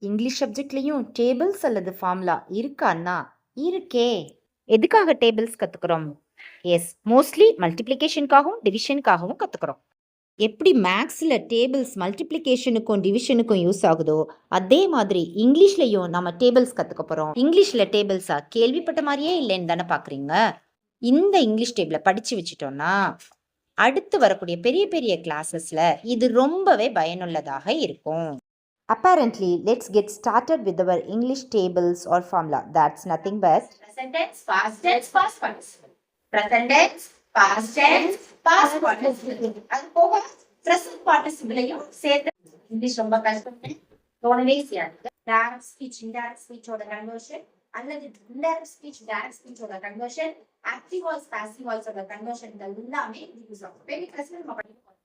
English சப்ஜெக்ட்லயும் tables அல்லது formula இருக்கான்னா இருக்கே. எதுக்காக டேபிள்ஸ் கத்துக்கிறோம்? எஸ், மோஸ்ட்லி மல்டிப்ளிகேஷனுக்காகவும் டிவிஷனுக்காகவும் கத்துக்கிறோம். எப்படி மேக்ஸில் டேபிள்ஸ் மல்டிப்ளிகேஷனுக்கும் டிவிஷனுக்கும் யூஸ் ஆகுதோ அதே மாதிரி இங்கிலீஷ்லையும் நம்ம டேபிள்ஸ் கற்றுக்க போகிறோம். இங்கிலீஷில் டேபிள்ஸா கேள்விப்பட்ட மாதிரியே இல்லைன்னு தானே பார்க்குறீங்க. இந்த இங்கிலீஷ் டேபிளை படித்து வச்சுட்டோன்னா அடுத்து வரக்கூடிய பெரிய பெரிய கிளாஸஸில் இது ரொம்பவே பயனுள்ளதாக இருக்கும். Apparently, let's get started with our English tables or formula. That's nothing but present tense, past tense, past participle. Present tense, past tense, past participle. அது போக present participle-ஐயும் சேர்த்து இங்கிலீஷ் ரொம்ப கஷ்டம். தோணவே செய்யாது. direct speech, indirect speech ஓட conversion அல்லது indirect speech, direct speech ஓட conversion, active voice, passive voice ஓட conversion எல்லாமே யூஸ் ஆகும். பெரிய பிரச்சனை நம்ம படிப்போம்.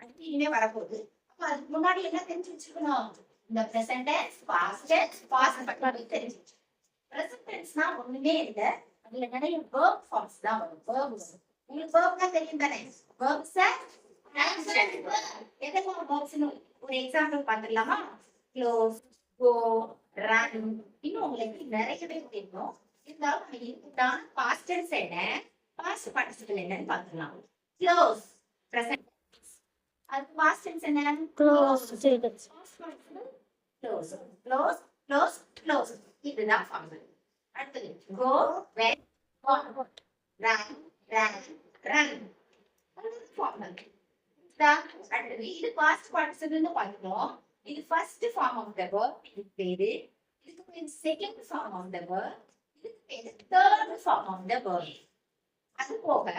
அடுத்து இனிமே வரப்போகுது. அப்ப அதுக்கு முன்னாடி என்ன தெரிஞ்சு வச்சுக்கணும்? இந்த present tense, past tense, past participle தெரிஞ்சு வச்சுக்கணும். present tense-னா ஒண்ணுமே இல்ல. அதுல நிறைய verb forms தான் வரும். verb உங்களுக்கு verb தான் தெரியும் தானே? verbs எதெல்லாம் verbs-னு ஒரு எக்ஸாம்பிள் பார்த்துடலாமா? close, go, run. இன்னும் உங்களுக்கு நிறையவே தெரியும். இருந்தாலும் நம்ம இன்புட்டான past tense என்ன, past participle என்னன்னு பார்த்துடலாம். close, present tense. அது past tense என்ன? close. past participle close, close, close, close. இதுதான் ஃபார்முலா. அடுத்தது go, went, gone, ran, ran, run. அது ஃபார்முலா. அடுத்தது இது past participle-னு பார்க்கிறோம். இது first form of the verb, இது பேரு. இதுக்கு பேரு second form of the verb, இதுக்கு பேரு third form of the verb. அது போக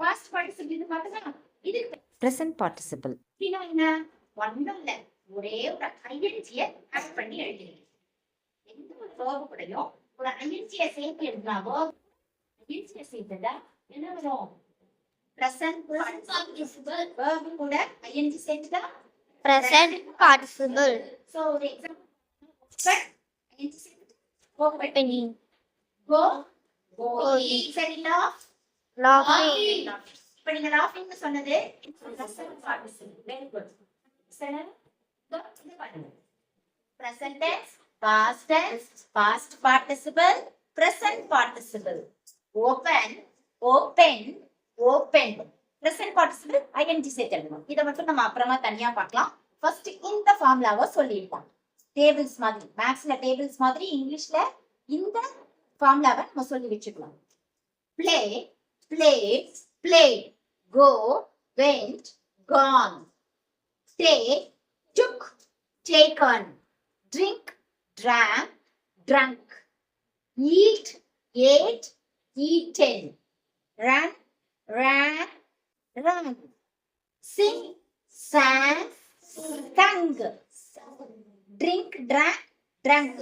past participle இது பார்த்தா இதுக்கு present participle. அப்படின்னா என்ன? ஒன்றும் இல்லை, ஒரே ஒரு ஐஎன்ஜியை ஆட் பண்ணி எழுதிருக்கேன். எந்த ஒரு verb கூடயும் ஒரு ஐஎன்ஜியை சேர்த்து எழுதுனா verb ஐஎன்ஜியை சேர்த்துட்டா என்ன வரும்? present participle. verb கூட ஐஎன்ஜி சேர்த்துட்டா present participle. so ஒரு எக்ஸாம்பிள் ஐஎன்ஜி சேர்த்துட்டு opening, go, going. சரி, Laughing. இப்ப நீங்க laughing னு சொன்னது present participle. very good. சரி, இது பண்ணுங்க. present tense, past tense, past participle, present participle. open, opened, opened. present participle ing சேர்த்துடணும். இதை மட்டும் நம்ம அப்புறமா தனியா பார்க்கலாம். ஃபர்ஸ்ட் இந்த ஃபார்முலாவை சொல்லிடலாம். டேபிள்ஸ் மாதிரி, மேக்ஸ்ல டேபிள்ஸ் மாதிரி இங்கிலீஷ்ல இந்த ஃபார்முலாவை நம்ம சொல்லி வச்சுக்கலாம். play, played, played. go, went, gone. take, took, taken. drink, drank, drunk. eat, ate, eaten. run, ran, run. sing, sang, sung. drink, drank, drunk.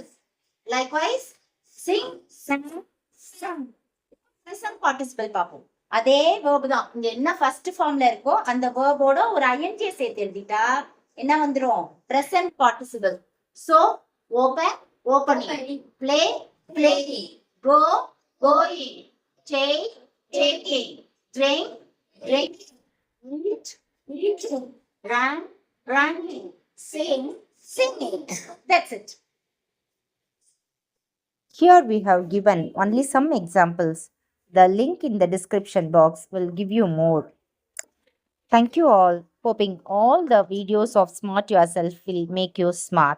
likewise sing, sang, sung. present participle பார்ப்போம். அதே verb தான். இங்க என்ன first ஃபார்ம்ல இருக்கோ அந்த verb-ஓட ஒரு ing சேர்த்து எழுதிட்டா என்ன வந்துரும்? present participle. so open, opening, play, playing, go, going, take, taking, drink, drinking, eat, eating, run, running, sing, singing. That's it. Here we have given only some examples. The link in the description box will give you more. Thank you all. Hoping all the videos of Smart Yourself will make you smart.